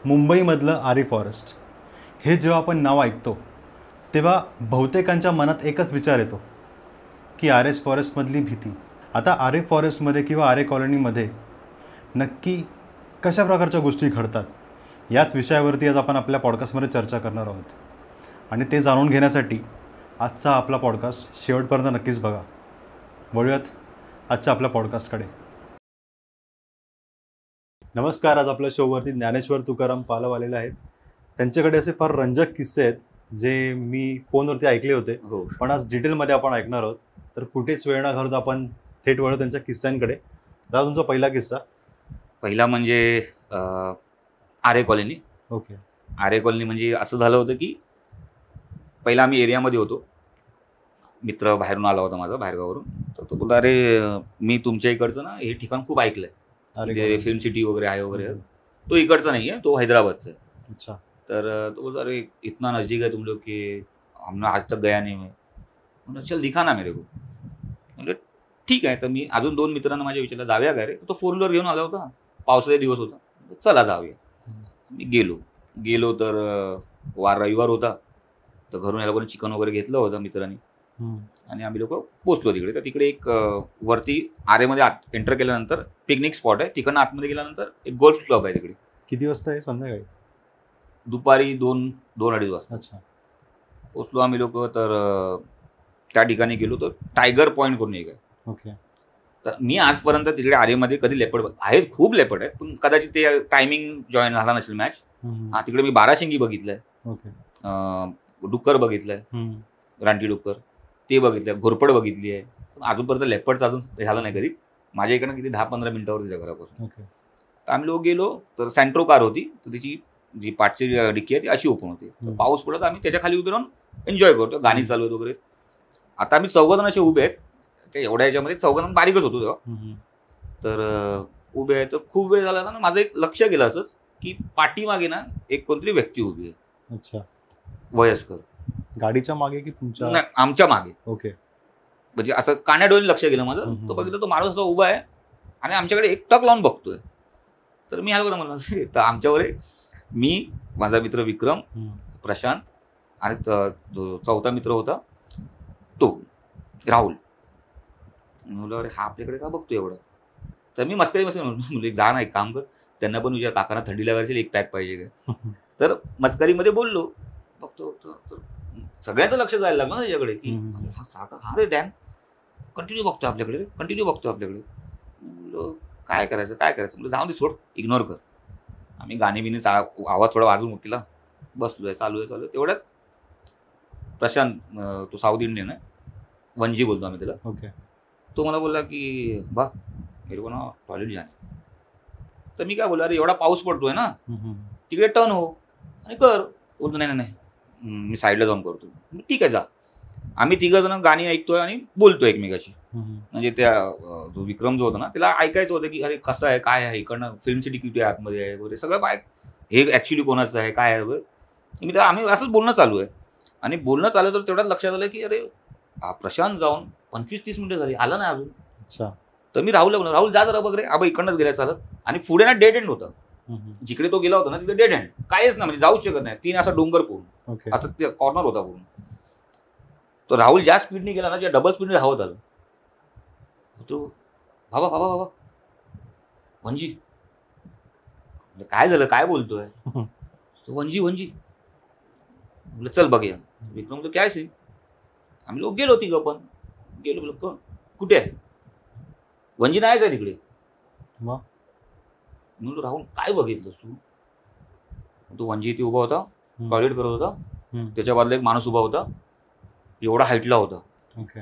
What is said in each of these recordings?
मुंबईमधलं आरे forest हे जेव्हा आपण नाव ऐकतो तेव्हा बहुतेकांच्या मनात एकच विचार येतो की आरे फॉरेस्टमधली भीती. आता आरे फॉरेस्टमध्ये किंवा आरे कॉलनीमध्ये नक्की कशा प्रकारच्या गोष्टी घडतात याच विषयावरती आज आपण आपल्या पॉडकास्टमध्ये चर्चा करणार आहोत. आणि ते जाणून घेण्यासाठी आजचा आपला पॉडकास्ट शेवटपर्यंत नक्कीच बघा. वळूयात आजच्या आपल्या पॉडकास्टकडे. नमस्कार. आज आपल्या शोवरती ज्ञानेश्वर तुकाराम पालव आलेले आहेत. त्यांच्याकडे असे फार रंजक किस्से आहेत जे मी फोनवरती ऐकले होते, पण आज डिटेलमध्ये आपण ऐकणार आहोत. तर कुठेच वेळ न घालवता आपण थेट वळू त्यांच्या किस्स्यांकडे. दादा, तुमचा पहिला किस्सा. पहिला म्हणजे आरे कॉलनी. ओके. आरे कॉलनी म्हणजे असं झालं होतं की पहिला आम्ही एरियामध्ये होतो. मित्र बाहेरून आला होता माझा, बाहेरगावरून. तर तो बोलला, अरे मी तुमच्या इकडचं ना हे ठिकाण खूप ऐकलंय, फिल्म सिटी वगैरे आहे वगैरे. तो इकडचा नाही आहे, तो हैदराबादचा आहे. अच्छा. तर तो बोलता, अरे इतना नज़दीक है तुम लोग कि हमने आज तक गया नहीं. मैं चल दिखा ना मेरे को. म्हणजे ठीक आहे. तर मी अजून 2 मित्रांना माझ्या विचारला, जाऊया काय रे. तो 4 व्हीलर घेऊन आला होता, पावसाचा दिवस होता, चला जाऊया. मी गेलो तर रविवार होता. तर घरून या लोकांनी चिकन वगैरे घेतलं होतं मित्रांनी आणि आम्ही लोक पोचलो तिकडे. तर तिकडे एक वरती आरेमध्ये एंटर केल्यानंतर पिकनिक स्पॉट आहे. तिकडनं आतमध्ये गेल्यानंतर एक गोल्फ क्लब आहे तिकडे. किती वाजता आहे? संध्याकाळी? दुपारी 2-2:30 वाजता. अच्छा. पोचलो आम्ही लोक. तर त्या ठिकाणी गेलो तर टायगर पॉईंट करून एक आहे. ओके. तर मी आजपर्यंत तिकडे आरेमध्ये कधी लेपर्ड आहेत, खूप लेपर्ड आहेत, पण कदाचित ते टायमिंग जॉईन झाला नसेल मॅच. तिकडे मी 12 शिंगी बघितलंय. ओके. डुक्कर बघितलंय, रानटी डुक्कर ते बघितलंय, घोरपड बघितली आहे. पण अजूनपर्यंत लेपर्डचं अजून झालं नाही कधी. माझ्या इकडनं किती 10-15 मिनिटावरती घरापासून. ओके. तर आम्ही लोक गेलो. तर सेंट्रो कार होती, तर तिची जी पाठची डिक्की आहे ती अशी ओपन होती. पाऊस पडत, आम्ही त्याच्या खाली उभे राहून एन्जॉय करतो, गाणी चालू आहेत वगैरे. आता आम्ही 4 जण असे उभे आहेत. ते एवढ्या याच्यामध्ये 4 जण बारीकच होतो तेव्हा. तर उभे आहे. तर खूप वेळ झाला ना, माझं एक लक्ष गेलं असंच की पाठीमागे ना एक कोणतरी व्यक्ती उभी आहे. अच्छा. वयस्कर. गाडीच्या मागे की तुमच्या? आमच्या मागे. ओके. म्हणजे असं कान्या डोळ्याने लक्ष गेलं माझं. तो बघितलं, तो माणूस उभा आहे आणि आमच्याकडे एक टक लावून बघतोय. तर मी ह्याला म्हणलं, तर आमच्यावर मी, माझा मित्र विक्रम, प्रशांत आणि जो 4था मित्र होता तो राहुल. म्हणलं, अरे हा आपल्याकडे का बघतो एवढं. तर मी मस्करी म्हणलं, जा ना, एक काम कर, त्यांना पण विचार, काकांना थंडी लागायची, एक पॅक पाहिजे का. तर मस्करीमध्ये बोललो. बघतो तर सगळ्यांचं लक्ष जायला लागलं ना त्याच्याकडे की हा सारखा, हा रे डॅन कंटिन्यू बघतो आपल्याकडे, काय करायचं. म्हणजे जाऊन दे, सोड, इग्नोर कर. आम्ही गाणी बिनी आवाज थोडा वाजून केला, बसलोय, चालू आहे. तेवढ्यात प्रशांत, तो साऊथ इंडियन आहे, वंजी बोलतो आम्ही त्याला. ओके. तो मला बोलला की बा मेरे को ना टॉयलेट जाणे. तर मी काय बोललो, अरे एवढा पाऊस पडतोय ना, तिकडे टर्न हो आणि कर. बोलतो, नाही मी साईडला जाऊन करतो. ठीक आहे, जा. आम्ही 3 जण गाणी ऐकतोय आणि बोलतोय एकमेकाशी. म्हणजे त्या जो विक्रम जो होता ना, त्याला ऐकायचं होतं की अरे कसं आहे, काय आहे, इकडनं फिल्म सिटी किती आहे, आतमध्ये आहे वगैरे सगळं, काय हे ॲक्च्युली कोणाचं आहे, काय आहे वगैरे. आम्ही असंच बोलणं चालू आहे. आणि बोलणं चालू तर तेवढ्यात लक्षात आलं की अरे प्रशांत जाऊन 25-30 मिनिटं झाली, आला नाही अजून. अच्छा. तर मी राहुलला बोललो, राहुल जा जरा बघ रे. आबा इकडनंच गेलाय चालत. आणि पुढे ना डेड एंड होतं. जिकडे तो गेला होता ना तिथे डेड एंड, काहीच ना, म्हणजे जाऊच शकत नाही. 3 असा डोंगर पूर्ण, असं ते कॉर्नर होता पूर्ण. तो राहुल ज्या स्पीडने गेला ना, ज्या डबल स्पीडने धावत आलं. तो बाबा वंजी, काय झालं, काय बोलतोय. वंजी म्हटलं, चल बघूया. विक्रम तो काय सी. आम्ही लोक गेलो, 3 पण गेलो. कुठे आहे? वंजी नाहीच आहे तिकडे. म्हणून राहुल काय बघितलं तू. तो वंजी इथे उभा होता, टॉयलेट करत होता. त्याच्या बाजूला एक माणूस उभा होता, एवढा हाईटला होता. ओके.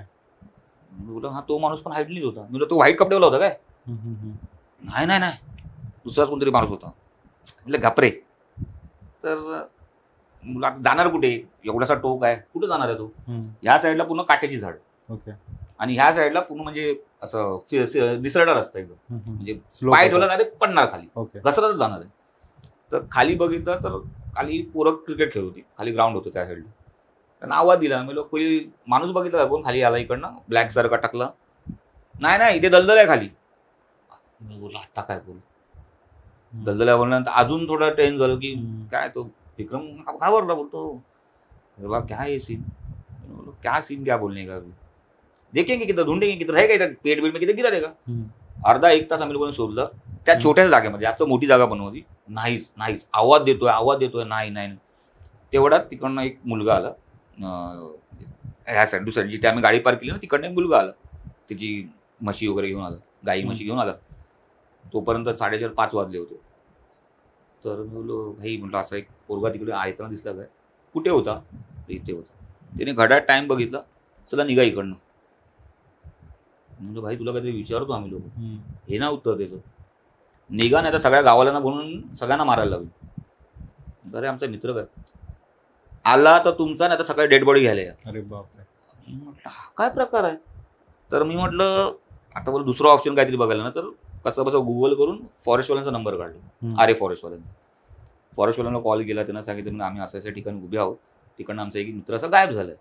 बोला, हा तो माणूस पण हाईटलीच होता. म्हणजे तो व्हाईट कपड्याला होता काय? नाही, दुसराच कोणतरी माणूस होता. म्हणजे घापरे. तर मुला जाणार कुठे, एवढासा टोक आहे, कुठं जाणार आहे तो. ह्या साईडला पूर्ण काट्याची झाड. ओके. आणि ह्या साईडला पूर्ण म्हणजे असं दिसरडा रस्ता एकदम, म्हणजे पाय ठेवला डायरेक्ट पडणार खाली, घसरतच जाणार आहे. तर खाली बघितलं तर खाली पोरं क्रिकेट खेळत होती, खाली ग्राउंड होतं त्या साईडला. त्यांना आवाज दिला. मी लोक माणूस बघितला, कोण खाली आला इकडनं, ब्लॅक सारखा टाकला. नाही इथे दलदल आहे खाली. मी बोललो, आता काय बोलू. दलदल्या बोलल्यानंतर अजून थोडा टेन्स झालं की काय तो विक्रम घाबरला, बोलतो अरे बा क्या है सीन, क्या सीन क्या बोलने का, अभी देखेंगे किधर, ढूंढेंगे किधर, है का पेट बीट में किधर गिरा रहेगा. अर्धा एक तास आम्ही लोकांनी शोधलं त्या छोट्याच जागेमध्ये, जास्त मोठी जागा पण नव्हती. नाहीच आवाज देतोय, नाही. तेवढ्यात तिकडनं एक मुलगा आला, ह्या साईड दुसऱ्या जिथे आम्ही गाडी पार्क केली ना तिकडनं एक मुलगा आला, त्याची म्हशी वगैरे घेऊन आला, गाई म्हशी घेऊन आला. तोपर्यंत 4:30-5 वाजले होते. तर मी बोललो भाई, म्हटलं असा एक पोरगा तिकडे आयताना दिसला काय, कुठे होता, इथे होता. त्याने घड्याळ टाइम बघितला, चला निघा इकडनं. म्हणजे भाई तुला काहीतरी विचारतो आम्ही लोक, हे ना उत्तर त्याचं, निघा नाही तर सगळ्या गावाला ना म्हणून सगळ्यांना मारायला लागेल. अरे आमचा मित्र काय आला तर तुमचा, नाही तर सकाळी डेड बॉडी घ्यायला या. अरे बापरे. म्हटलं हा काय प्रकार आहे. तर मी म्हटलं आता बोल दुसरं ऑप्शन काहीतरी बघायला ना, तर कसं गुगल करून फॉरेस्टवाल्यांचा नंबर काढला, आरे फॉरेस्टवाल्यांचा. फॉरेस्टवाल्यांना कॉल केला, त्यांना सांगितलं आम्ही असं ठिकाणी उभे आहोत, तिकडनं आमचा एक मित्र असा गायब झालाय.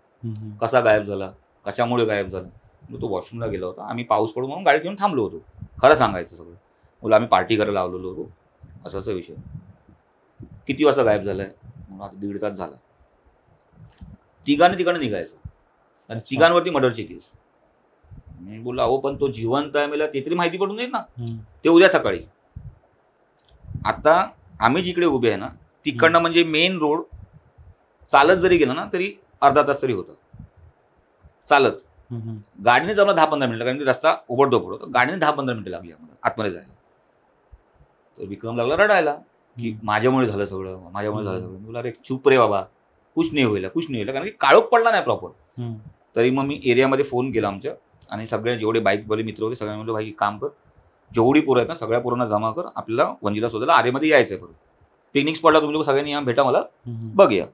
कसा गायब झाला, कशामुळे गायब झाला, तो वॉशरूमला गेला होता, आम्ही पाऊस पडू म्हणून गाडी घेऊन थांबलो होतो. खरं सांगायचं सगळं, बोला आम्ही पार्टी करायला लावलेलो होतो, असा विषय. किती वाजता गायब झालाय, म्हणून आता 1.5 तास झाला. तिघांनी तिकडे निघायचं आणि तिघांवरती मर्डरची केस. मी बोलला अहो पण तो जिवंत आहे, मला ते तरी माहिती पडून येईल ना, ते उद्या सकाळी. आता आम्ही जिकडे उभे आहे ना तिकडनं म्हणजे मेन रोड चालत जरी गेला ना तरी अर्धा तास तरी होतं चालत. गाडीने जमला 10-15 मिनिटं, कारण की रस्ता उबडधोबड होता. गाडीने 10-15 मिनिटं लागली आम्हाला आतमध्ये जायला. तर विक्रम लागला रडायला की माझ्यामुळे झालं सगळं, माझ्यामुळे झालं सगळं. बोला अरे चुप रे बाबा, कुछ नाही होईल, कारण की काळोख पडला नाही प्रॉपर. तरी मग मी एरियामध्ये फोन केला आमच्या, आणि सगळे जेवढे बाईकवाले मित्र होते सगळ्यांना म्हणलं भाई काम कर, जेवढी पोरं आहेत ना सगळ्या पोरांना जमा कर, आपल्याला वंजीला शोधायला आरेमध्ये यायचं आहे. परत पिकनिक स्पॉटला तुम्ही लोक सगळ्यांनी या, भेटा मला, बघूया.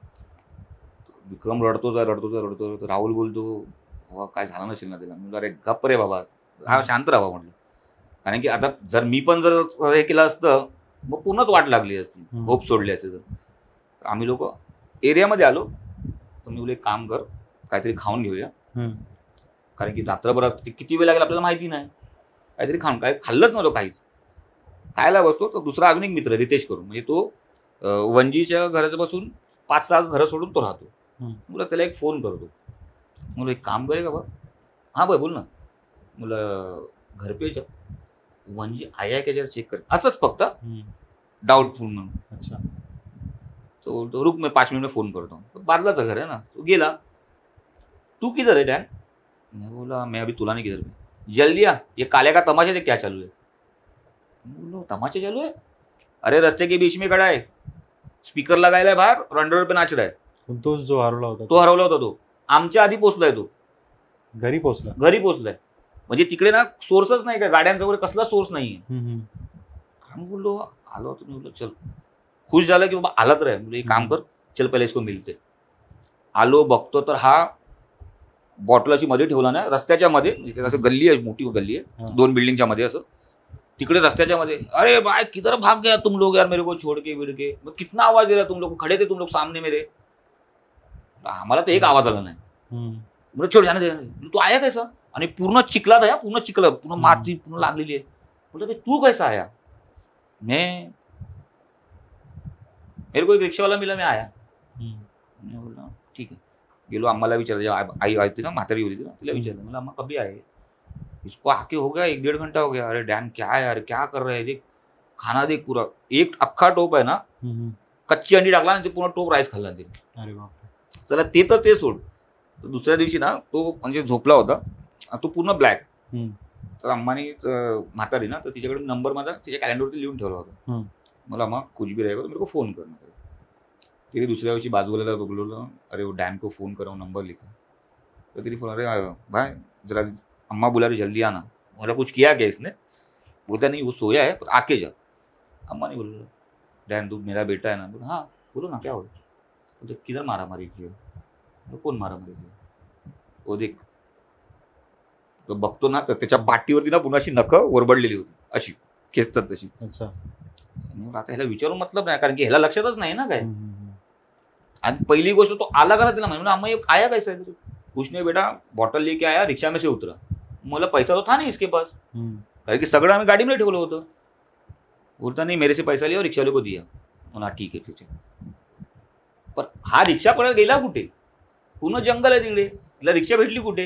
विक्रम रडतो. राहुल बोलतो काय झालं नसेल ना त्याला. म्हणजे अरे गप्प रे बाबा, हा शांत राहा म्हटलं, कारण की आता जर मी पण जर हे केलं असतं मग पूर्णच वाट लागली असती, होप सोडली असते. तर आम्ही लोक एरियामध्ये आलो. तर मी बोलले एक काम कर, काहीतरी खाऊन घेऊया, कारण की रात्रभरात किती वेळ लागेल आपल्याला माहिती नाही. काहीतरी खाऊन, काय खाल्लंच नव्हतं काहीच. खायला बसतो तर दुसरा अजून एक मित्र रितेश करून, म्हणजे तो वंजीच्या घराचं बसून 5-6 घरं सोडून तो राहतो. मुलं त्याला एक फोन करतो, मुलं एक काम करे का बा, हां बाय बोल ना. मुलं घर पे वंजी आया क्या जरा चेक कर, असंच फक्त डाऊटफुल म्हणून. अच्छा. तो रुक मैं 5 मिनट में फोन करता हूँ. बादलाचं घर आहे ना. तो गेला. तू किधर है डैन. मैं बोला मैं अभी तुलानी किधर पे. जल्दी आ, ये काले का तमाशा देख क्या चालू है. बोलो तमाशा चालू है, अरे रस्ते के बीच में खड़ा है, स्पीकर लगायला बाहेर, रंडोर पे नाच रहा है. तोच जो हरवला होता, तो हरवला होता. तो आमच्या आधी पोहोचलाय, तो घरी पोहोचलाय. म्हणजे तिकडे ना सोर्सच नाही, काय गाड्यांचा वगैरे कसला सोर्स नाहीये. आम्ही बोललो आलो तुम्ही, बोललो चल. खुश झालं की बाबा आला तर आहे. म्हणजे एक काम कर, चल पहिले इसको मिलते. आलो बघतो तर हा बॉटल अशी मध्ये ठेवला ना रस्त्याच्या मध्ये, असं गल्ली आहे, मोठी गल्ली आहे 2 बिल्डिंगच्या मध्ये, असं तिकडे रस्त्याच्या मध्ये. अरे भाई किधर भाग गया तुम लोग यार, मेरे को छोड़ के बिड़ के. मग कितना आवाज दे रहा तुम लोग, खडे थे तुम लोग सामने मेरे. आम्हाला तर एक आवाज आला नाही. म्हणजे छोड जाणे दे. तू आया कैसा, आणि पूर्ण चिखलात आहे, पूर्ण चिखल, पूर्ण माती पूर्ण लागलेली आहे. बोलतो तू कैसा आया. मैं मेरे को एक रिक्षावाला मिला, मैं आया. मैं बोला ठीक आहे. गेलो, आम्हाला विचारलं, आई होती ना, म्हातारी होती ना, तिला विचारलं, मला अम्मा कभी आए. इसको आके हो गया 1-1.5 घंटा हो गया. अरे डैन क्या है यार, क्या कर रहे हैं, देख खाना देख, पूरा एक अख्खा टोप आहे ना, कच्ची अंडी टाकला आणि ते पूर्ण टोप राईस खाल्ला ते. अरे बापरे. चला ते तर ते सोड. तर दुसऱ्या दिवशी ना तो म्हणजे झोपला होता, तो पूर्ण ब्लॅक. तर अम्मानी म्हातारी ना, तर तिच्याकडे नंबर माझा तिच्या कॅलेंडरवरती लिहून ठेवला होता. मला मग कुछ भी रहेगा तो मेरे को फोन करना. तिने दुसऱ्या दिवशी बाजूला बोलवलं, अरे वो डैन को फोन करो, नंबर लिखा. तो तिने फोन, अरे भाई जरा अम्मा बुला रही, जल्दी आना. बोला कुछ किया क्या इसने. बोलता नहीं वो सोया है, आके जा. अम्मा ने बोला डैन तू मेरा बेटा है ना. बोला हाँ बोलो ना क्या हो. बोलते किधर मारा मारी की, कोण मारा मारी की. वो देख. तो बघतो ना तर त्याच्या पाठीवरती ना पुन्हा अशी नखं वरबडलेली होती, अशी खेचतात तशी. अच्छा. आता ह्याला विचारून मतलब नाही, कारण की ह्याला लक्षातच नाही ना काय. आणि पहिली गोष्ट तो आला कसा तिला म्हणजे अम्मा ये आया कैसा है. कुछ नहीं बेटा, बॉटल लेके आया, रिक्शा में से उतरा. मला पैसा तो था नहीं इसके पास, कारण की सगळं आम्ही गाडीमध्ये ठेवलं होतं. बोलता नहीं मेरे से पैसा लिया और रिक्षावाले को दिया. म्हणा ठीक आहे ठीक आहे. पण हा रिक्षा पडायला गेला कुठे? पूर्ण जंगल आहे तिकडे, तिला रिक्षा भेटली कुठे?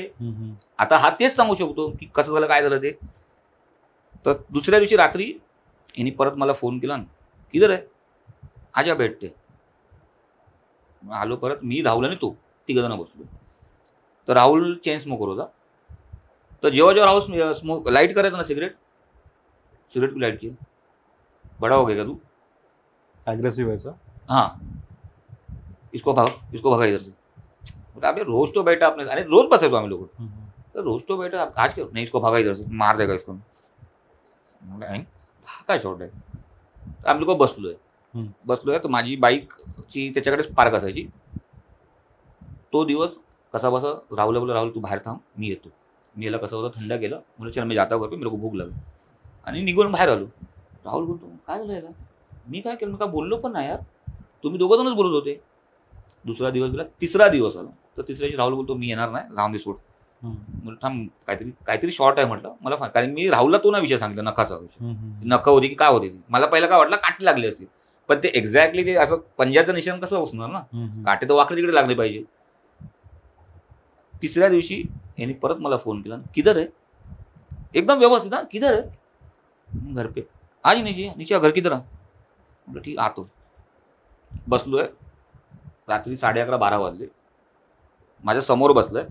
आता हा तेच सांगू शकतो की कसं झालं काय झालं ते. तर दुसऱ्या दिवशी रात्री यांनी परत मला फोन केला, किधर आहे, आजा भेटते. आलो परत, मी राहुल आणि तो तिघजण बसलो. तर राहुल चेन स्मोकर होता. तर जेव्हा जेव्हा राहुल स्मोक लाईट करायचं ना सिगरेट की लाईट की बडा हो गया का तू, अग्रेसिव्ह व्हायचा. हाँ इसको भगा इधर से. अबे रोज तो बैठा आपने, अरे रोज बसायचो आम्ही लोक. तर रोज तो बैठा आज क्यों नहीं, इसको भगा इधर से, मार देगा इसको. हा काय शॉर्ट आहे. तर आम्ही लोक बसलोय. तर माझी बाईकची त्याच्याकडेच पार्क असायची. तो दिवस कसा बसा राहुल बोला, राहुल तू बाहेर थांब मी येतो. मी याला कसं होतं थंड केलं, म्हणजे चल मी जाता करतो, मेरे को भूक लागली. आणि निघून बाहेर आलो. राहुल बोलतो काय झालं याला. मी काय केलं, मी काय बोललो पण नाही यार, तुम्ही दोघं जणच बोलत होते. दुसरा दिवस गेला, तिसरा दिवस आला. तर तिसऱ्या दिवशी राहुल बोलतो मी येणार नाही, जाऊन दे सोड. म्हटलं थांब काहीतरी शॉर्ट आहे म्हटलं मला, कारण मी राहुलला तो ना विषय सांगितला नखाचा विषय. नखं होती की काय होती ती, मला पहिला काय वाटलं काटे लागले असेल, पण ते एक्झॅक्टली ते असं पंजाचं निशाण कसं बसणार ना, काटे तर वाकडे तिकडे लागले पाहिजे. तिसऱ्या दिवशी यांनी परत मला फोन केला, किधर आहे, एकदम व्यवस्थित हा, किधर आहे, घर पे आज नीचे घर किधर. म्हटलं ठीक आतो. बसलोय, रात्री 11:30-12 वाजले. माझ्या समोर बसलोय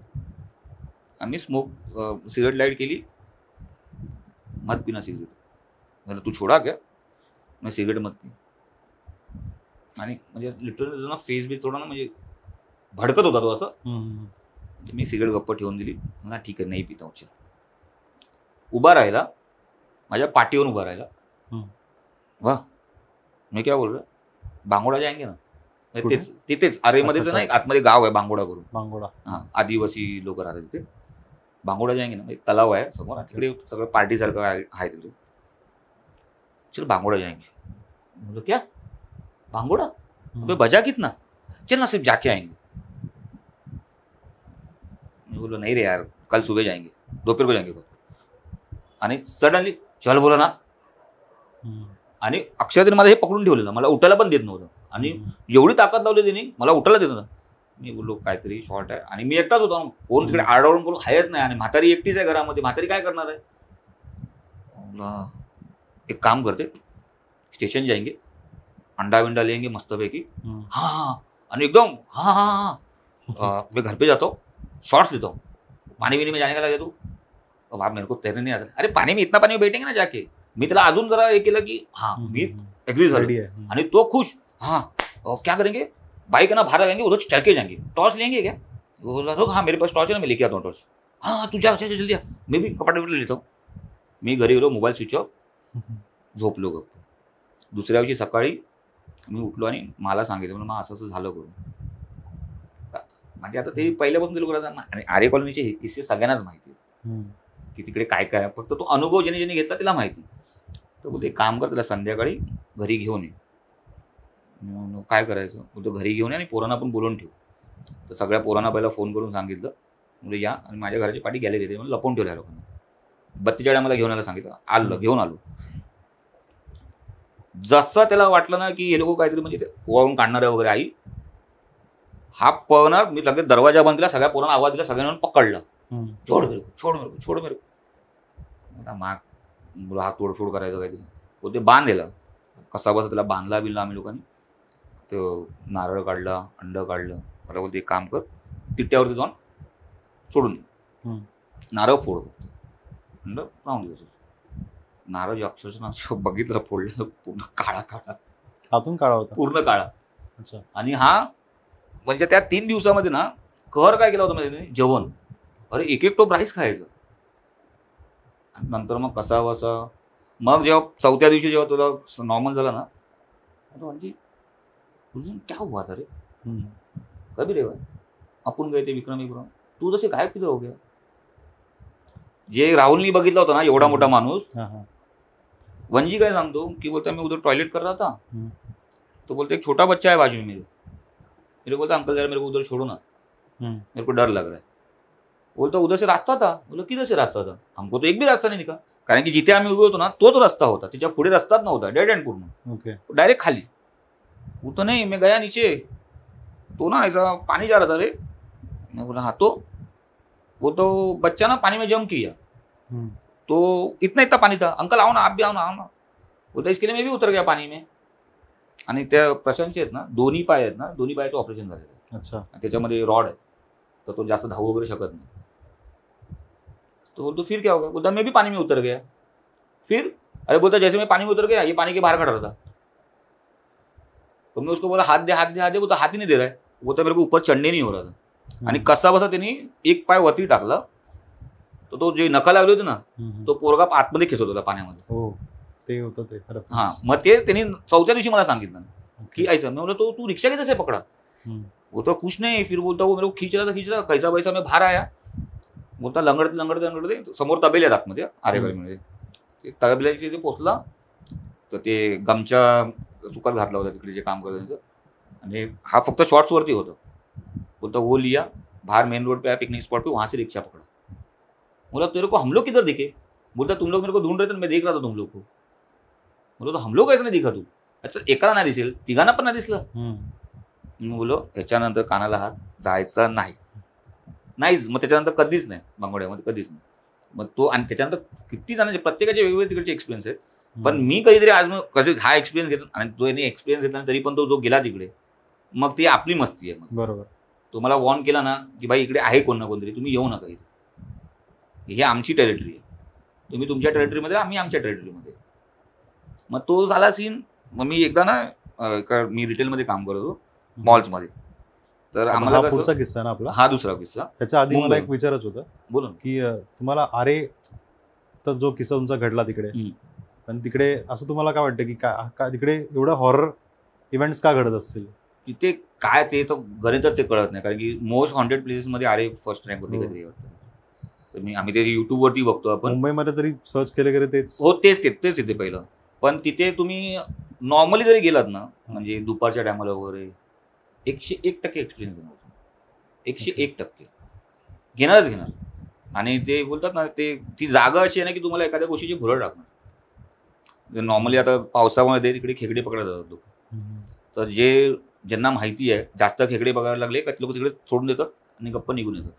आम्ही सिगरेट लाईट केली. मत पिना सिगरेट. म्हणजे तू छोडा क्या, मी सिगरेट मत पी. आणि म्हणजे लिटरली ना फेस बीस थोडा ना म्हणजे भडकत होता तो असं. मी सिगरेट गप्प ठेवून दिली. मला ठीक आहे नाही पिता. उभा राहिला, माझ्या पाठीवर उभा राहिला. वाह मी क्या बोल रहा, बांगोडा जाएंगे ना. तिथेच आरेमध्येच नाही, आतमध्ये गाव आहे बांगोडा करून. बांगोडा हां आदिवासी लोक राहतात तिथे. बांगोडा जाएंगे ना, एक तलाव आहे समोर, तिकडे सगळं पार्टीसारखं आहे तिथे. चल बांगोडा जाएंगे. बोलो क्या बांगोडा, अबे बजा कितना, चल ना सिर्फ जाके आएंगे. मैं बोलो नहीं रे यार कल सुबह जाएंगे, दोपहर को जाएंगे. आणि सडनली चल बोला ना. आणि अक्षयने मला हे पकडून ठेवलेलं, मला उठायला पण देत नव्हतं. आणि एवढी ताकद लावली त्यांनी, मला उठायला देत नव्हतं. मी बोललो काहीतरी शॉर्ट आहे. आणि मी एकटाच होतो, कोण तिकडे आरडाओरडून बोलून आहेच नाही. आणि म्हातारी एकटीच आहे घरामध्ये, म्हातारी काय करणार आहे. एक काम करते, स्टेशन जाएंगे, अंडा विंडा लेंगे मस्तपैकी. हाँ आणि एकदम हाँ मैं घर पे जाता हूँ, शॉर्ट्स लेता हूँ, पानी बीनी में जाने का लगे तू. अब आप मेरे को तैरने नहीं आता. अरे पानी में इतना पानी में बैठेंगे ना जाके. मी त्याला अजून जरा हे केलं की हाँ मी एग्री झालो. आणि तो खुश. हाँ क्या करेंगे, बाइक है ना बाहर लगाएंगे, उधर चल के जाएंगे, टॉर्च लेंगे क्या. बोला तो हाँ मेरे पास टॉर्च है ना, मैं लेके आता हूँ टॉर्च. हाँ तू जा जल्दी. मैं भी कपड़े वपड़े लेता हूँ. मी घरी गेलो, मोबाईल स्विच ऑफ, झोपलो गप्प. दुसऱ्या दिवशी सकाळी मी उठलो आणि मला सांगितलं म्हणून असं असं झालं करून. म्हणजे आता ते पहिल्यापासून ते लोक राहतात. आणि आर्य कॉलनीचे हिस्से सगळ्यांनाच माहिती आहे की तिकडे काय काय. फक्त तो अनुभव ज्याने ज्याने घेतला त्याला माहिती. तर बोलते एक काम कर, त्याला संध्याकाळी घरी घेऊन ये. काय करायचं बोलतो, घरी घेऊन ये आणि पोरांना पण बोलवून ठेव. तर सगळ्या पोरांना पहिला फोन करून सांगितलं, म्हणजे या. आणि माझ्या घराची पाठी गॅलरी येते म्हणून लपवून ठेवल्या लोकांना. 32 मला घेऊन यायला सांगितलं, आलं घेऊन आलो. जसं त्याला वाटलं ना की हे लोक काहीतरी म्हणजे ते ओवाळून काढणार आहे वगैरे, आई हा पळणार. मी लगेच दरवाजा बंद केला, सगळ्या पोरांना आवाज दिला, सगळ्यांना पकडला. छोड मेरे को, छोड मेरे को, छोड मेरे को. आता माग हा तोडफोड करायचं काहीतरी. बोलते बांध दिला. कसा बसा त्याला बांधला बिनला आम्ही लोकांनी. तो नारळ काढला, अंड काढलं. मला बोलते एक काम कर, तिट्ट्यावरती जाऊन सोडून दे, नारळ फोड, अंड राहून द्यायचं. नारळ जे अक्षरशः बघितलं फोडलेलं पूर्ण काळा काळा, आतून काळा होता पूर्ण काळा. अच्छा. आणि हा म्हणजे त्या 3 दिवसामध्ये ना कहर काय केला होता माहिती, जेवण. अरे एक टोप राईस खायचं. आणि नंतर मग कसा वसा. मग जेव्हा 4थ्या दिवशी जेव्हा तुला नॉर्मल झाला ना, म्हणजे क्या हुआ था रे, कभी रे भाई आपण गए ते विक्रम, तू जसे गायब किती हो गया. जे राहुलनी बघितलं होतं ना एवढा मोठा माणूस, वंजी काय सांगतो की बोलता मैं उधर टॉयलेट कर रहा था, तो बोलते एक छोटा बच्चा है बाजू में मेरे बोलता अंकल जरा मेरे को उधर छोड़ो ना, मेरे को डर लग रहा है. बोलता उधर से रास्ता था. बोला किधर से रास्ता था, हमको तो एक भी रास्ता नहीं दिखा. कारण की जिथे आम्ही उभे होतो ना तोच रस्ता होता, त्याच्या पुढे रस्ताच नव्हता, डेड एंड पूर्ण, ओके. डायरेक्ट खाली. वो तो नहीं, मैं गया नीचे, तो ना ऐसा पानी जा रहा था रे. मैं बोला हाँ, तो वो तो बच्चा ना पानी में जंप किया, तो इतना पानी था, अंकल आओ ना, आप भी आओ ना. बोलता इसके लिए मैं भी उतर गया पानी में. आणि त्या प्रशांतचे आहेत ना दोन्ही पाय आहेत ना, दोन्ही पायाचं ऑपरेशन झालेलं आहे. अच्छा. त्याच्यामध्ये रॉड आहे, तर तो जास्त धावू वगैरे शकत नाही. तो बोलतो फिर क्या होगा. बोलता मैं भी पानी में उतर गया. फिर अरे बोलता जैसे मैं पानी में उतर गया ये पानी के बाहर खड़ा था. तो मैं उसको बोला हाथ दे हाथ दे हाथ दे. बोलता हाथ ही नहीं दे रहा है. बोलता मेरे को ऊपर चढ़ने नहीं हो रहा था. आणि कसा बसा त्यांनी एक पाय वरती टाकला, तर तो जे नखा लागली होती ना तो पोरगा आतमध्ये खेचत होता पाण्यामध्ये. ते होतं ते खरं. हा, मग ते त्यांनी चौथ्या दिवशी मला सांगितलं की ऐसा. मैं बोला तो तू रिक्शा किधर से पकड़ा. बोलता कुछ नहीं. फिर बोलता वो मेरे को खींच रहा कैसा वैसा मैं बाहर आया. बोलता लंगडते लंगडते लंगडते समोर तबेले आहेत आतमध्ये आरेगडमध्ये. ते तबेल्याचे ते पोचला तर ते गमच्या सुकात घातला होता तिकडे जे काम करत त्यांचं, आणि हा फक्त शॉर्ट्सवरती होता. बोलता वो लिया बाहर मेन रोड पे आया पिकनिक स्पॉट पे, वहाँ से रिक्शा पकड़ा. बोला तेरे को हम लोग किधर दिखे. बोलता तुम लोग मेरे को ढूंढ रहे थे, मैं देख रहा था तुम लोग को. बोलो तो हम लोग कैसे नाही दिखा तू. अच्छा एकाला नाही दिसेल, तिघांना पण नाही दिसलं. मी बोलो ह्याच्यानंतर कानाला हात जायचा नाहीच. मग त्याच्यानंतर कधीच नाही, बांगोड्यामध्ये कधीच नाही. मग तो आणि त्याच्यानंतर किती जणांचे प्रत्येकाचे वेगवेगळे तिकडचे एक्सपिरियन्स आहेत. पण मी कधीतरी आज मग कसे हा एक्सपिरियन्स घेतला, आणि तो याने एक्सपिरियन्स घेतला तरी पण तो जो गेला तिकडे, मग ती आपली मस्ती आहे. मग बरोबर. तो मला वॉर्न केला ना की भाई इकडे आहे कोण ना कोणतरी, तुम्ही येऊ नका इथे, ही आमची टेरिटरी आहे. तुम्ही तुमच्या टेरिटरीमध्ये, आम्ही आमच्या टेरिटरीमध्ये. मग तो झाला सीन. मग मी एकदा ना मी रिटेलमध्ये काम करत होतो मॉल्समध्ये. तर आम्हाला पुढचा किस्सा ना आपला, हा दुसरा किस्सा. त्याच्या आधी मला एक विचारायचं होतं. बोलून की तुम्हाला आरे तर जो किस्सा तुमचा घडला तिकडे, पण तिकडे असं तुम्हाला काय वाटतं की काय तिकडे एवढं हॉरर इव्हेंट्स का घडत असतील तिथे. काय ते तर गणितच ते कळत नाही, कारण की मोस्ट हॉन्टेड प्लेसेसमध्ये आरे फर्स्ट रँकवरती कधी वाटतं. तर आम्ही ते युट्यूबवरती बघतो आपण. मुंबईमध्ये तरी सर्च केले तेच. हो तेच तिथे पहिलं. पण तिथे तुम्ही नॉर्मली जरी गेलात ना, म्हणजे दुपारच्या टायमाला वगैरे 101% एक्सपिरियन्स घेणार. 101% घेणारच घेणार. आणि ते बोलतात ना ती जागा अशी आहे ना की तुम्हाला एखाद्या गोष्टीची भुरळ टाकणार. नॉर्मली आता पावसामध्ये तिकडे खेकडे पकडायला जातात लोक. तर ज्यांना माहिती आहे जास्त खेकडे बघायला लागले का लोक तिकडे सोडून देतात आणि गप्प निघून येतात.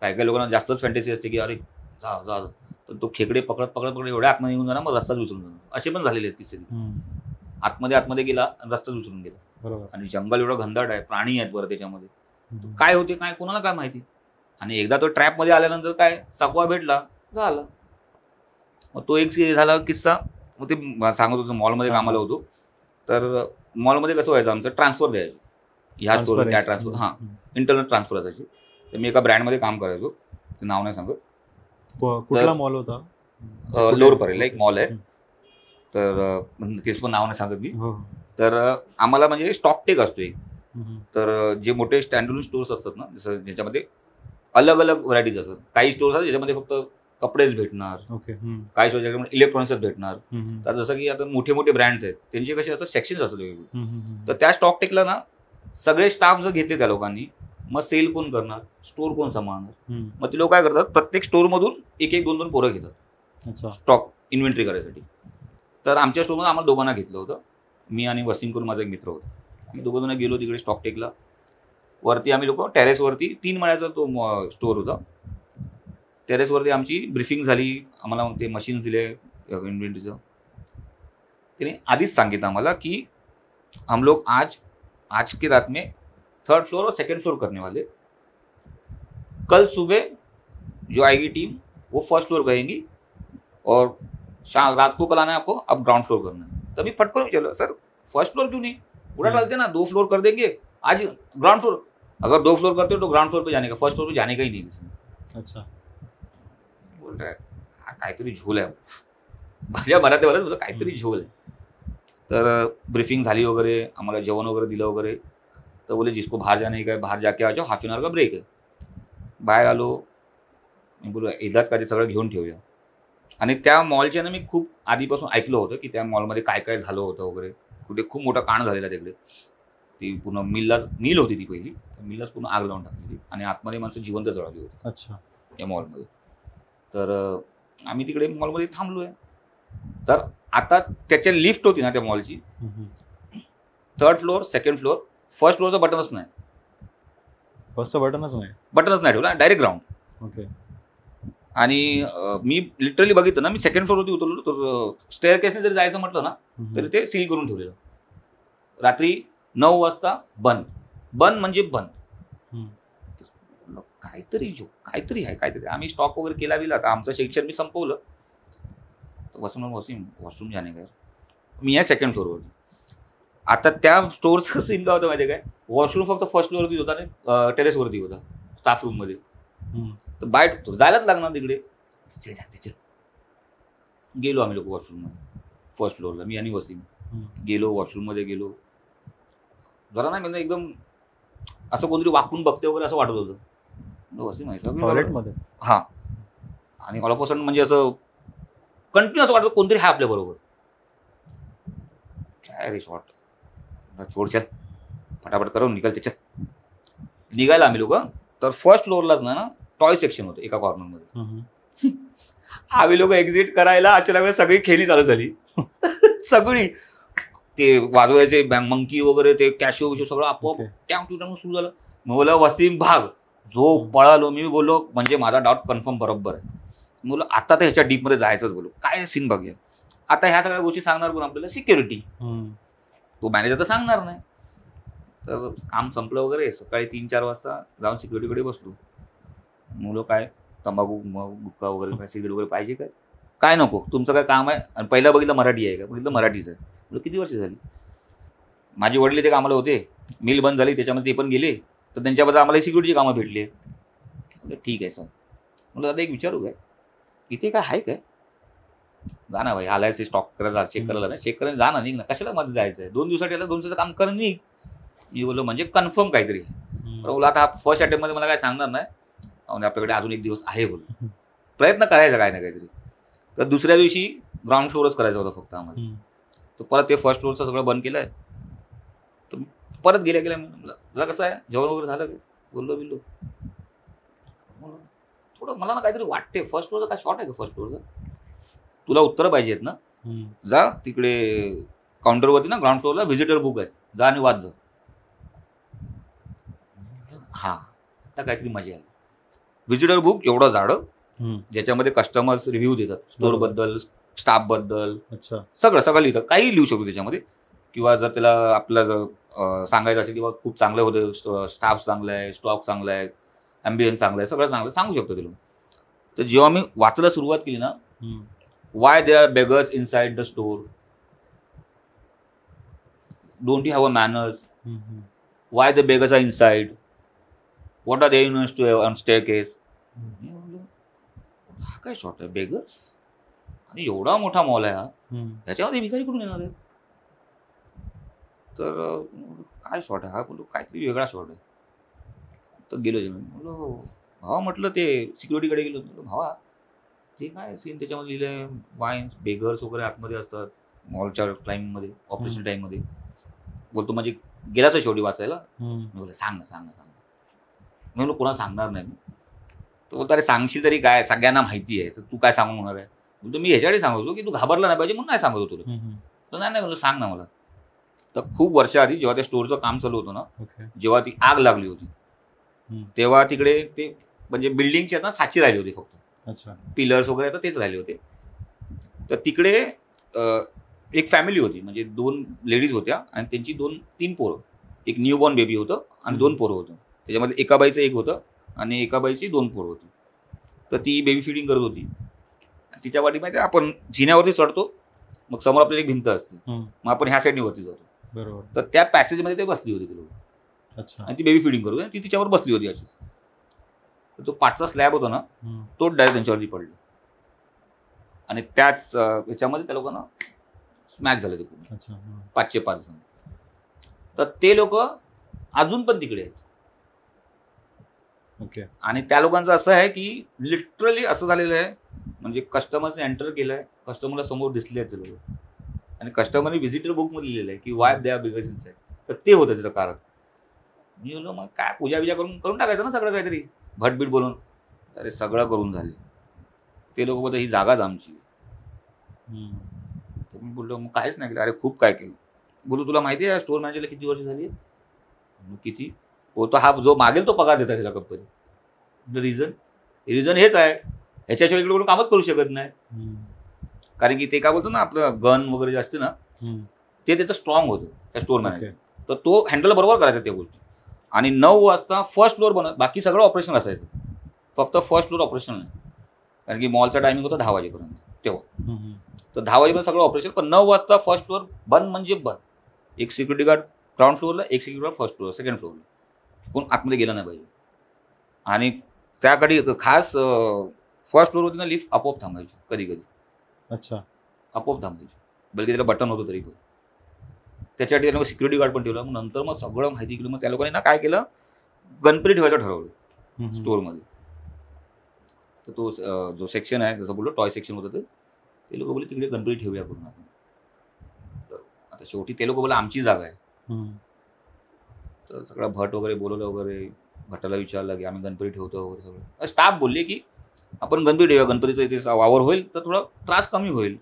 काही लोकांना जास्तच फॅन्टसी असते की अरे जा, तर तो खेकडे पकडत एवढ्या आतमध्ये निघून जाणार, मग रस्ताच विसरून जाणार. असे पण झालेले आहेत किस्से. आतमध्ये गेला आणि रस्ताच विसरून गेला. बरोबर. आणि जंगल एवढं घनदाट आहे, प्राणी आहेत बरं त्याच्यामध्ये, काय होते काय कोणाला काय माहिती. आणि एकदा तो ट्रॅपमध्ये आल्यानंतर काय सकवा भेटला झाला. मग तो एक झाला किस्सा. मग ते सांगत होतो मॉलमध्ये कामाला होतो. तर मॉलमध्ये कसं व्हायचं आमचं ट्रान्सफर द्यायचं, ह्या स्टोर त्या ट्रान्सफर, हां इंटरनल ट्रान्सफर असायची. तर मी एका ब्रँडमध्ये काम करायचो, ते नाव नाही सांगत. कुठला मॉल होता. लोअर परेलला एक मॉल आहे. तर तेच पण नाव नाही सांगत मी. तर आम्हाला म्हणजे स्टॉक टेक असतो एक. तर जे मोठे स्टँडर्ड स्टोर्स असतात ना, जसं ज्याच्यामध्ये अलग अलग व्हरायटीज असतात. काही स्टोर्स आहेत ज्याच्यामध्ये फक्त कपडेच भेटणार, काही स्टोर्स ज्याच्यामध्ये इलेक्ट्रॉनिक्सच भेटणार. तर जसं की आता मोठे मोठे ब्रँड्स आहेत त्यांचे कसे असं सेक्शन्स असतात वेगवेगळे. तर त्या स्टॉक टेकला ना सगळे स्टाफ जर घेतले त्या लोकांनी, मग सेल कोण करणार, स्टोर कोण सांभाळणार. मग ते लोक काय करतात, प्रत्येक स्टोरमधून 1-2 पोरं घेतात स्टॉक इन्व्हेंटरी करायसाठी. तर आमच्या स्टोरमध्ये आम्हाला दोघांना घेतलं होतं. मी आणि वसीम करून माझा एक मित्र होता. आम्ही दोघं जण गेलो तिकडे स्टॉक टेकला. वरती आम्ही लोक टेरेसवरती 3 माळ्याचा तो स्टोर होता. टेरेसवरती आमची ब्रीफिंग झाली. आम्हाला ते मशीन्स दिले इन्व्हेंटरीचं. त्याने आधीच सांगितलं आम्हाला की हम लोग आज की रात में 3rd फ्लोर और 2nd फ्लोर करने वाले. कल सुबह जो आएगी टीम वो 1st फ्लोर करेंगी और रात को कल आना है आपको, अब ग्राउंड फ्लोर करना है. तभी फटकर चलो सर 1st फ्लोर क्यों नहीं, पूरा डालते ना, 2 फ्लोर कर देंगे आज ग्राउंड फ्लोर. अगर 2 फ्लोर करते हो तो ग्राउंड फ्लोर पे जाने का, 1st फ्लोर पे जाने का ही नहीं किसी. अच्छा बोल रहा है हा काहीतरी झोल आहे. माझ्या मनात बोला काहीतरी झोल आहे. तर ब्रीफिंग झाली वगैरे, आम्हाला जेवण वगैरे दिलं वगैरे. तर बोले जिसको बाहर जाने का है बाहर जाके आ जाओ, हाफ एन आवर का ब्रेक आहे. बाहेर आलो. मी बोलू एकदाच का ते सगळं घेऊन ठेवूया. आणि त्या मॉलच्या ना मी खूप आधीपासून ऐकलं होतं की त्या मॉलमध्ये काय काय झालं होतं वगैरे. कुठे खूप मोठा कांड झालेला तिकडे. ती पूर्ण मिल होती ती पहिली. मिललाच पूर्ण आग लावून टाकलेली आणि आतमध्ये माणसं जिवंत जळाली होती. अच्छा. या मॉलमध्ये. तर आम्ही तिकडे मॉलमध्ये थांबलोय. तर आता त्याच्या लिफ्ट होती ना त्या मॉलची, 3rd floor 2nd floor, 1st फ्लोअरचं बटनच नाही. फर्स्टचं बटनच नाही ठेवलं, डायरेक्ट ग्राउंड. ओके. आणि मी लिटरली बघितलं ना, मी 2nd फ्लोअरवरती उतरलो तर स्टेअर केसने जरी जायचं म्हटलं ना तरी ते सील करून ठेवलेलं. रात्री 9 वाजता बंद. बंद म्हणजे बंद. काहीतरी आहे काहीतरी. आम्ही स्टॉक वगैरे केला बिला. आता आमचं शिक्षण मी संपवलं तर वॉशरूम जाणे काय, मी आहे 2nd फ्लोअरवरती. आता त्या स्टोअरचं सीन काय होतं माहिती आहे काय, वॉशरूम फक्त 1st फ्लोअरवरती होता आणि टेरेसवरती होता, स्टाफ रूममध्ये. तर बाहेर जायलाच लागणार तिकडे. चल गेलो आम्ही लोक वॉशरूममध्ये 1st फ्लोअरला, मी आणि वसीम गेलो. वॉशरूममध्ये गेलो. जरा नाही म्हणजे एकदम असं कोणतरी वाकून बघते वगैरे असं वाटत होतं. वसीम टॉयलेटमध्ये. हां. आणि ऑल ऑफ अ सडन म्हणजे असं कंटिन्यू असं वाटतं कोणतरी आहे आपल्या बरोबर. काय रे शॉर्ट छोड, चल फटाफट करून निघाल त्याच्यात. निघायला आम्ही लोक तर 1st फ्लोअरलाच ना टॉय सेक्शन होतं एका कॉर्नरमध्ये. आम्ही लोक एक्झिट करायला अचानक सगळी खेळी चालू झाली. सगळी ते वाजवायचे मंकी वगैरे, ते कॅशो विशो सगळं आपोआप टॅम सुरू झालं. मग बोला वसीम भाग. जो पळालो मी, बोललो म्हणजे माझा डाऊट कन्फर्म बरोबर आहे. बोललो आता तर ह्याच्या डीपमध्ये जायचंच. बोललो काय सीन बघूया. आता ह्या सगळ्या गोष्टी सांगणार कोण आपल्याला, सिक्युरिटी. तो मॅनेजर तर सांगणार नाही. तर काम संपलं वगैरे, सकाळी 3-4 वाजता जाऊन सिक्युरिटीकडे बसलो. मुलं काय तंबाखू गुटखा वगैरे काय सिगरेट वगैरे पाहिजे काय, काय नको, तुमचं काय काम आहे. आणि पहिला बघितलं मराठी आहे का, बघितलं मराठीच आहे. म्हणजे किती वर्ष झाली. माझे वडील ते कामाला होते, मिल बंद झाली त्याच्यामध्ये ते पण गेले, तर त्यांच्याबद्दल आम्हाला सिक्युरिटीची कामं भेटली. ठीक आहे सर. म्हणलं दादा एक विचारू काय, इथे काय आहे काय. जा ना भाई, आलायचे स्टॉक करायला, चेक करायला ना, चेक करायला जा ना, निघ ना, कशाला मध्ये जायचं आहे. 2 दिवसासाठी 2 दिवसाचं काम करून निघ. मी बोललो म्हणजे कन्फर्म काहीतरी. तर बोला आता हा 1st अटेम्प्टमध्ये मला काय सांगणार नाही, म्हणजे आपल्याकडे अजून 1 दिवस आहे. बोललो प्रयत्न करायचा काय ना काहीतरी. तर दुसऱ्या दिवशी ग्राउंड फ्लोअरच करायचा होता फक्त आम्हाला. तर परत ते 1st फ्लोअरचं सगळं बंद केलं आहे. तर परत गेल्या मला कसं आहे, जेवण वगैरे झालं काय, बोललो बिल्लो थोडं मला ना काहीतरी वाटते. 1st फ्लोअरचा काय शॉर्ट आहे का 1st फ्लोअरचा, तुला उत्तरं पाहिजे आहेत ना, जा तिकडे काउंटरवरती ना ग्राउंड फ्लोअरला व्हिजिटर बुक आहे, जा आणि वाच जा. हा आता काहीतरी मजा आली. व्हिजिटर बुक एवढं जाडं, ज्याच्यामध्ये कस्टमर्स रिव्ह्यू देतात स्टोअरबद्दल, स्टाफबद्दल, सगळं लिहितात. काही लिहू शकतो त्याच्यामध्ये. किंवा जर त्याला आपल्याला जर सांगायचं असेल किंवा खूप चांगलं होतं, स्टाफ चांगला आहे, स्टॉक चांगला आहे, ॲम्बियन्स चांगला आहे, सगळं चांगलं सांगू शकतो त्याला. तर जेव्हा मी वाचायला सुरुवात केली ना, why there are beggars inside the store, don't you have a manners, why the beggars are inside, what are they on staircase. हा काय शॉर्ट आहे, बेगर्स, आणि एवढा मोठा मॉल आहे हा, ह्याच्यामध्ये भिकारी कुठून येणार आहे. तर काय शॉर्ट आहे हा, बोललो काहीतरी वेगळा शॉर्ट आहे. तर गेलो बोललो भावा, म्हटलं ते सिक्युरिटीकडे गेलो, भावा ते काय सीन त्याच्यामध्ये लिहिलं आहे, वाईन्स बेगर्स वगैरे आतमध्ये असतात मॉलच्या टाईममध्ये, ऑपरेशन टाईममध्ये. बोलतो म्हणजे गेलाच शेवटी वाचायला. बोलतो सांग ना. मी बोललो कोणाला सांगणार नाही मी. तो बोलतो अरे सांगशील तरी काय, सगळ्यांना माहिती आहे, तर तू काय सांगून होणार आहे. बोलतो मी ह्याच्यासाठी सांगतो की तू घाबरला नाही पाहिजे म्हणून नाही सांगतो तुला. तर नाही बोललो सांग ना मला. तर खूप वर्षाआधी जेव्हा त्या स्टोअरचं काम चालू होतं ना, जेव्हा ती आग लागली होती, तेव्हा तिकडे ते म्हणजे बिल्डिंगचे ना साची राहिली होती फक्त, पिलर्स वगैरे तर तेच राहिले होते. तर तिकडे एक फॅमिली होती, म्हणजे 2 लेडीज होत्या आणि त्यांची 2-3 पोरं. एक न्यूबॉर्न बेबी होतं आणि 2 पोरं होतं. त्याच्यामध्ये एका बाईचं एक होतं आणि एका बाईची 2 पोरं होती. तर ती बेबी फीडिंग करत होती. तिच्या वाटी माहिती आपण जिन्यावरती चढतो, मग समोर आपल्याला एक भिंत असते, मग आपण ह्या साईडने वरती जातो. बरोबर. तर त्या पॅसेजमध्ये ते बसली होती ती लोक, आणि ती बेबी फीडिंग करत होती, ती तिच्यावर बसली होती अशीच. तर तो 5चा स्लॅब होता ना, तो डायरेक्ट त्यांच्यावरती पडला आणि त्याच याच्यामध्ये त्या लोकांना स्मॅश झालं ते खूप. 5चे 5 जण. तर ते लोक अजून पण तिकडे आहेत. ओके. आणि त्या लोकांचं असं आहे की लिटरली असं झालेलं आहे, म्हणजे कस्टमर्सने एंटर केलंय, कस्टमरला समोर दिसले आहेत ते लोक, आणि कस्टमरने व्हिजिटर बुकमध्ये लिहिलेलं आहे की Y they are beggars inside. तर ते होतं त्याचं कारण. मी बोललो मग काय पूजा करून टाकायचं ना सगळं, काहीतरी भटबीट बोलून. अरे सगळं करून झाले. ते लोक बोलतात ही जागाच आमची. तर मी बोललो मग काहीच नाही केलं. अरे खूप काय केलं. बोलू तुला माहिती आहे स्टोअर मॅनेजरला किती वर्ष झाली? किती? बोलतो हा जो मागेल तो पगार देतात त्याला कंपनी. रिझन हेच आहे, ह्याच्याशिवाय इकडे कोणी कामच करू शकत नाही. कारण की ते काय बोलतो ना आपलं गन वगैरे जे असते ना ते त्याचं स्ट्रॉंग होतं त्या स्टोअर मॅनेजर. तर तो हँडल बरोबर करायचा त्या गोष्टी. आणि 9 वाजता फर्स्ट फ्लोअर बनत, बाकी सगळं ऑपरेशन असायचं, फक्त फर्स्ट फ्लोअर ऑपरेशन नाही. कारण की मॉलचा टायमिंग होता 10 वाजेपर्यंत तेव्हा. तर 10 वाजेपर्यंत सगळं ऑपरेशन, पण 9 वाजता फर्स्ट फ्लोअर बंद म्हणजे बंद. एक सिक्युरिटी गार्ड ग्राउंड फ्लोअरला, एक security guard first floor, second फ्लोअरला, कोण आतमध्ये गेलं नाही पाहिजे. आणि त्याकडे खास फर्स्ट फ्लोअरवरती ना लिफ्ट आपोआप थांबायची कधी कधी. अच्छा. आपोआप थांबायची, बलकी त्याला बटन होतं तरी पण. त्याच्यासाठी त्याला सिक्युरिटी गार्ड पण ठेवला. मग नंतर मग सगळं माहिती केलं. मग त्या लोकांनी ना काय केलं, गणपती ठेवायचं ठरवलं स्टोअरमध्ये. तर तो जो सेक्शन आहे, जसं बोललो टॉय सेक्शन होतं, ते लोक बोलले तिकडे गणपती ठेवूया करून आपण. तर आता शेवटी ते लोक बोलले आमची जागा आहे. तर सगळं भट वगैरे बोलवलं वगैरे, भटाला विचारलं की आम्ही गणपती ठेवतो वगैरे. सगळं स्टाफ बोलले की आपण गणपती ठेवूया, गणपतीचा इथे वावर होईल तर थोडा त्रास कमी होईल.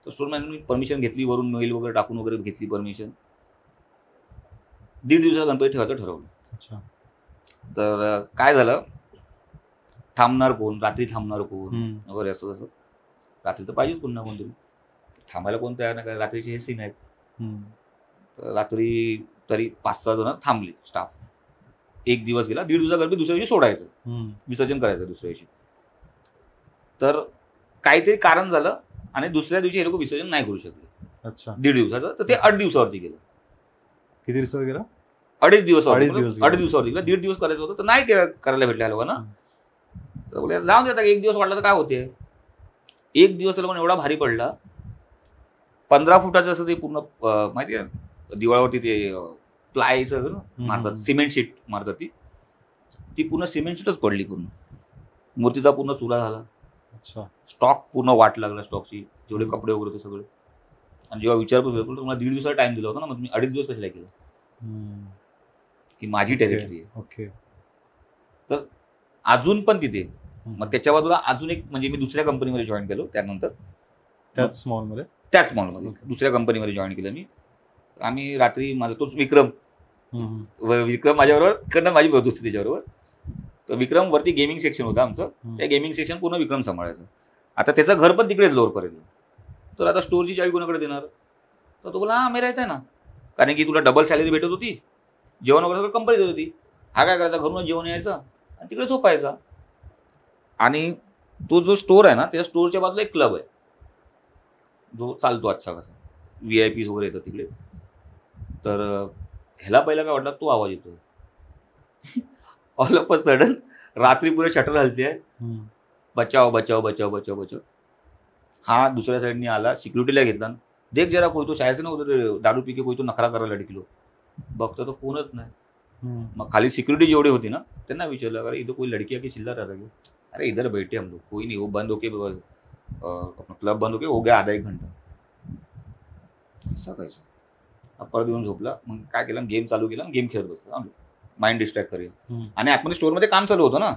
तर स्टोअर मॅनेजरनी परमिशन घेतली, वरून मेल वगैरे टाकून वगैरे घेतली परमिशन. 1.5 दिवसाला गणपती ठेवायचं ठरवलं. अच्छा. तर काय झालं, थांबणार कोण, रात्री थांबणार कोण वगैरे असं तसं. रात्री तर पाहिजेच कोण ना कोणतरी, थांबायला कोण तयार नाही, कारण रात्रीचे हे सीन आहेत. तर रात्री तरी 5-6 जण थांबले स्टाफ. 1 दिवस गेला, 1.5 दिवसा गणपती दुसऱ्या दिवशी सोडायचं, विसर्जन करायचं दुसऱ्या दिवशी. तर काहीतरी कारण झालं आणि दुसऱ्या दिवशी हे लोक विसर्जन नाही करू शकले. अच्छा. 1.5 दिवसाचं. तर ते 8 दिवसावरती गेलं. किती दिवसावर गेला? 2.5 दिवसावर. 2.5 दिवसावरती गेला. 1.5 दिवस करायचं होतं तर नाही करायला भेटल्या लोकांना. तर बोले जाऊन देतात, 1 दिवस वाटला तर काय होते. 1 दिवस त्याला पण एवढा भारी पडला. 15 फुटाचं असं ते पूर्ण माहिती आहे दिवाळावरती ते प्लायचं मारतात, सिमेंट शीट मारतात, ती पूर्ण सिमेंट शीटच पडली पूर्ण. मूर्तीचा पूर्ण चुरा झाला. अच्छा. स्टॉक पूर्ण वाट लागला, स्टॉकची जेवढे कपडे वगैरे होते सगळे. आणि जेव्हा विचारपूस होतो तुम्हाला 1.5 दिवसाचा टाइम दिला होता ना, मग मी 2.5 दिवस कशाला केलं की माझी टेरिटरी आहे. ओके. तर अजून पण तिथे मग त्याच्या बाजूला अजून एक म्हणजे मी दुसऱ्या कंपनीमध्ये जॉईन केलो. त्यानंतर त्याच मॉलमध्ये दुसऱ्या कंपनीमध्ये जॉईन केलं मी. आम्ही रात्री माझा तोच विक्रम माझ्याबरोबर, इकडनं माझी दोस्ती त्याच्याबरोबर. तर विक्रम वरती गेमिंग सेक्शन होतं आमचं. त्या गेमिंग सेक्शन पूर्ण विक्रम सांभाळायचं. आता त्याचं घर पण तिकडेच लोअरपर्यंत. तर आता स्टोअरची चावी कोणाकडे देणार? तर तो बोला हां मी राहत आहे ना, कारण की तुला डबल सॅलरी भेटत होती, जेवण वगैरे सगळं कंपनी देत होती. हा काय करायचा, घरूनच जेवण यायचा आणि तिकडे झोपायचा. आणि तो जो स्टोअर आहे ना, त्या स्टोअरच्या बाजूला एक क्लब आहे जो चालतो अच्छा कसा, VIP वगैरे येतात तिकडे. तर ह्याला पहिला काय वाटला, तो आवाज येतोय. ऑल ऑफ अ सडन रात्री पुरे शटर हलते आहे, बचाव बचाव बचाव बचाव बचाव. हा दुसऱ्या साईडनी आला, सिक्युरिटीला घेतला, देख जरा कोई तो शायद ना उधर दारू पी के कोई तो नखरा करायला टिकलो. बघतो तो कोणच नाही. मग खाली सिक्युरिटी जेवढी होती ना त्यांना विचारलं, अरे इधर कोई लड़की आके चिल्ला रहा था क्या? अरे इधर बैठे हम लोग, कोई नहीं, वो बंद होके अपना क्लब बंद होके हो गया आधा 1 घंटा. असं कायचं परत येऊन झोपला. मग काय केलं, गेम चालू केला, गेम खेळत बसला, माइंड डिस्ट्रॅक्ट करूया. आणि आतमध्ये स्टोअरमध्ये काम चालू होतं ना,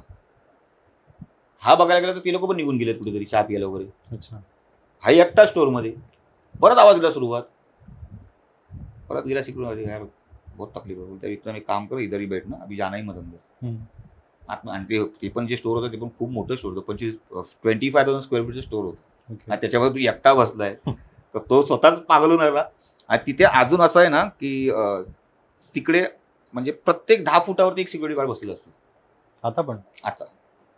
हा बघायला गेला तर ते लोक पण निघून गेले कुठेतरी चहा प्यायला वगैरे. अच्छा. हा एकटा स्टोअरमध्ये. परत आवाज दिला सुरुवात, परत गेला सिक्युरिटी, यार बहुत तकलीफ आहे. बोलता विक्रम एक काम कर, इधर ही बैठ ना, अभी जाना ही मत अंदर. आणि ते पण जे स्टोअर होतं ते पण खूप मोठं स्टोअर होतं, 25,000 स्क्वेअर फीटचं स्टोअर होतं. आणि त्याच्यावर तू एकटा बसलाय तर तो स्वतःच पागलून राहिला. आणि तिथे अजून असं आहे ना की तिकडे म्हणजे प्रत्येक 10 फुटावरती एक सिक्युरिटी गार्ड बसलेला असतो. आता पण आता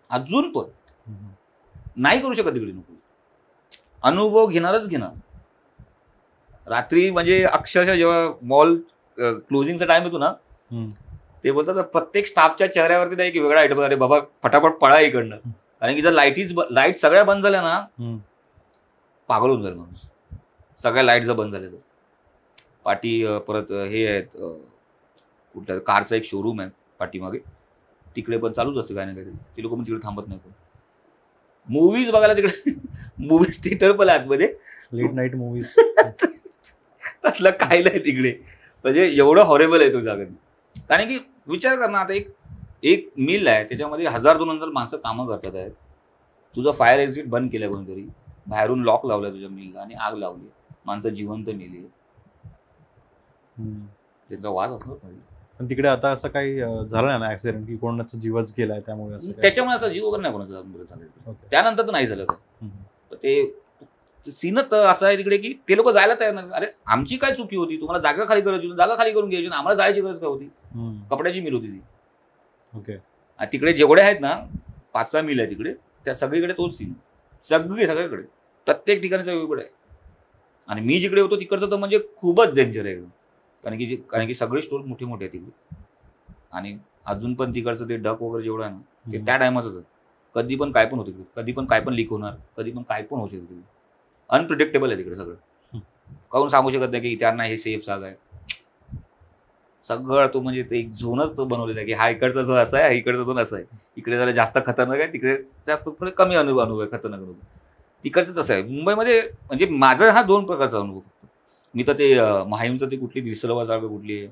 अजून पण नाही करू शकत तिकडे नको, अनुभव घेणारच घेणार. रात्री म्हणजे अक्षरशः जेव्हा मॉल क्लोजिंगचा टाइम येतो ना, ते बोलतात प्रत्येक स्टाफच्या चेहऱ्यावरती एक वेगळा आयटम, अरे बाबा फटाफट पळा इकडनं. कारण की जर लाईट सगळ्या बंद झाल्या ना, पागल होऊन जाईल माणूस. सगळ्या लाईट जर बंद झाल्या तर पाठी परत हे आहेत कुठल्या कारचा एक शोरूम आहे पाठीमागे, तिकडे पण चालूच असते काय ना काय. ती लोक पण तिकडे थांबत नाही. पण मूवीज बघायला तिकडे मूवीज थिएटर पण आतमध्ये, लेट नाईट मूवीज तसलं काय नाही तिकडे. म्हणजे एवढं हॉरेबल आहे तो जागा. कारण की विचार कर ना, आता एक मिल आहे त्याच्यामध्ये 1000-2000 माणसं कामं करतात आहेत. तुझं फायर एक्झिट बंद केलं कोणतरी, बाहेरून लॉक लावला तुझ्या मिलला आणि आग लावली, माणसं जिवंत मेली, त्यांचा वास असणार पाहिजे. पण तिकडे आता असं काही झालं ना ऍक्सिडेंट की कोणाचा जीवच गेलाय त्यामुळे असं काही? त्याच्यामुळे असं जीव वगैरे नाही कोणाचा झालं. Okay. त्यानंतर तर नाही झालं काय. तर ते सीनच असं आहे तिकडे की ते लोक जायला तयार नाही. अरे आमची काय चुकी होती, तुम्हाला जागा खाली करायची होती, जागा खाली करून घ्यायची ना, आम्हाला जायची गरज काय होती. कपड्याची मिल होती ती. ओके. तिकडे जेवढे आहेत ना 5-6 मिल आहे तिकडे, त्या सगळीकडे तोच सीन, सगळीकडे प्रत्येक ठिकाणीचा वेगवेगळं आहे. आणि मी जिकडे होतो तिकडचं तर म्हणजे खूपच डेंजर आहे, कारण की सगळे स्टोर मोठे मोठे आहेत तिकडे. आणि अजून पण तिकडचं ते डक वगैरे जेवढं आहे ना ते त्या टायमाचंच आहे. कधी पण काय पण होतं तिकडे, कधी पण काय पण लीक होणार, कधी पण काय पण होऊ शकतं तिकडे. अनप्रिडिक्टेबल आहे तिकडे सगळं. काहून सांगू शकत नाही की त्यांना हे सेफ जागा आहे. सगळं तो म्हणजे ते एक झोनच तो बनवलेला आहे की हा इकडचा झोन असा आहे, इकडचा झोन असा आहे. इकडे जरा जास्त खतरनाक आहे, तिकडे जास्त कमी अनुभव आहे खतरनाक अनुभव. तिकडचं तसं आहे. मुंबईमध्ये म्हणजे माझा हा 2 प्रकारचा अनुभव. मी तर ते माहीमचं ते कुठली डिसोजा जाळ कुठली आहे,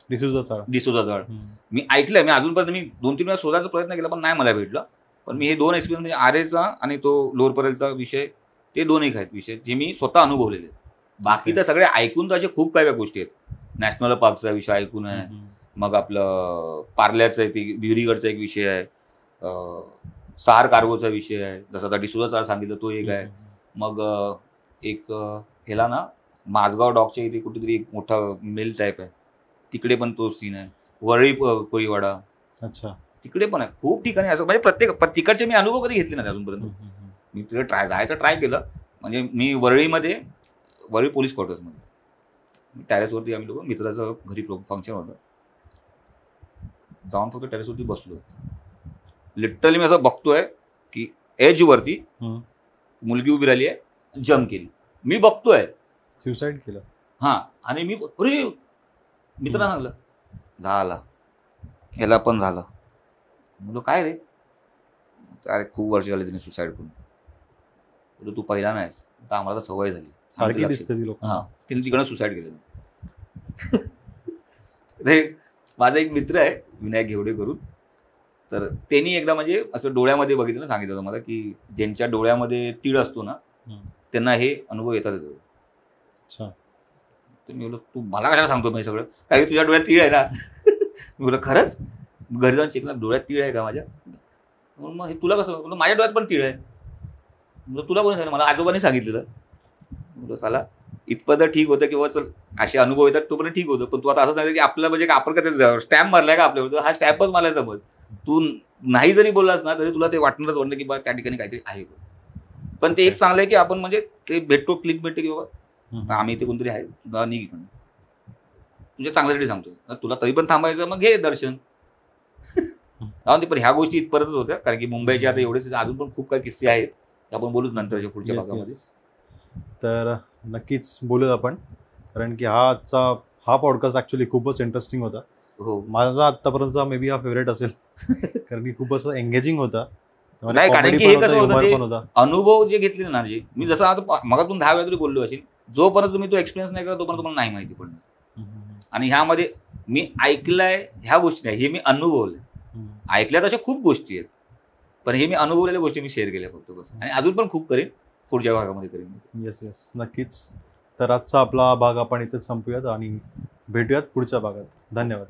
डिसोजा जाळ मी ऐकलंय. मी अजूनपर्यंत मी 2-3 वेळा शोधायचा प्रयत्न केला पण नाही मला भेटलं. पण मी हे 2 एक्सपिरियन्स म्हणजे आरेचा आणि तो लोअर परेलचा विषय, ते 2 एक आहेत विषय जे मी स्वतः अनुभवलेले आहेत. बाकी तर सगळे ऐकून तर अशा खूप काय गोष्टी आहेत. नॅशनल पार्कचा विषय ऐकून आहे, मग आपलं पार्ल्याचा ते ब्युरीगडचा एक विषय आहे, सहार कार्गोचा विषय आहे, जसं आता डिसोजा जाळ सांगितलं तो एक आहे. मग एक ह्याला ना माझगाव डॉकच्या इथे कुठेतरी एक मोठा मिल टाईप आहे, तिकडे पण तो सीन आहे. वरळी कोळीवाडा, अच्छा तिकडे पण आहे. खूप ठिकाणी असं म्हणजे प्रत्येक तिकडचे मी अनुभव कधी घेतले नाही अजूनपर्यंत. मी तिकडे जायचं ट्राय केलं. म्हणजे मी वरळी पोलीस क्वार्टर्समध्ये टेरेसवरती आम्ही लोक मित्राचं घरी फंक्शन होतं, जाऊन फक्त टेरेसवरती बसलो. लिटरली मी असं बघतोय की एजवरती मुलगी उभी राहिली आहे, जम्प केली. मी बघतोय सुसाईड केलं. हां, आणि मी अरे मित्रांना सांगलं झाला, ह्याला पण झालं. म्हणलं काय रे, अरे खूप वर्ष झाले तिने सुसाईड करून. बोललो तू पहिला नाहीस, तर आम्हाला सवय झाली. सारखी दिसते ती लोक. हां, तिने तिकडनं सुसाईड केलं. माझा एक मित्र आहे विनायक घेवडे करून, तर त्यांनी एकदा म्हणजे असं डोळ्यामध्ये बघितलं ना, सांगितलं होतं मला की ज्यांच्या डोळ्यामध्ये तीळ असतो ना त्यांना हे अनुभव येतातच. अच्छा. तर मी बोललो तू मला कशाला सांगतो मी सगळं, काय तुझ्या डोळ्यात तीळ आहे ना. मी बोललो खरंच, घरी जाऊन चेक ना डोळ्यात तीळ आहे का माझ्या. मग हे तुला कसं, म्हणून माझ्या डोळ्यात पण तीळ आहे. म्हणजे तुला कोणी सांगितलं, मला आजोबांनी सांगितलेलं. म्हणलं साला इथपर्यंत ठीक होतं किंवा चल असे अनुभव येतात तोपर्यंत ठीक होतं, पण तू आता असं सांगितलं की आपलं म्हणजे आपण का स्टॅम्प मारलाय का आपल्यावर, हा स्टॅम्पच मला समज. तू नाही जरी बोललास ना तरी तुला ते वाटणारच वाटतं की बा त्या ठिकाणी काहीतरी आहे. पण ते एक चांगलं आहे की आपण म्हणजे ते भेटतो, क्लिक भेटते की बाबा आम्ही इथे कोणतरी आहे, तुला निघ इकडून, तुझ्या चांगल्यासाठी सांगतोय. तुला तरी पण थांबायचं मग घे दर्शन. पण ह्या गोष्टी इथपर्यंतच होत्या, कारण की मुंबईचे आता एवढेच अजून पण खूप काही किस्से आहेत, आपण बोलूच नंतरच्या पुढच्या भागामध्ये. तर नक्कीच बोलूया आपण, कारण की हा पॉडकास्ट ऍक्च्युली खूपच इंटरेस्टिंग होता. हो, माझा आतापर्यंतचा मे बी हा फेवरेट असेल. कारण की खूप असं एंगेजिंग होता. नाही, कारण की हे कसं होतं, अनुभव जे घेतले ना, जे मी जसं आता मगातून 10 वेळा तरी बोललो असेल, जोपर्यंत तुम्ही तो एक्सपिरियन्स नाही करा तोपर्यंत तुम्हाला नाही माहिती पडणार. आणि ह्यामध्ये मी ऐकलंय ह्या गोष्टी नाही, हे मी अनुभवलंय. ऐकल्यात अशा खूप गोष्टी आहेत, पण हे मी अनुभवलेल्या गोष्टी मी शेअर केल्या फक्त बस. आणि अजून पण खूप करेन, पुढच्या भागामध्ये करेन. येस नक्कीच. तर आजचा आपला भाग आपण इथेच संपूयात आणि भेटूयात पुढच्या भागात. धन्यवाद.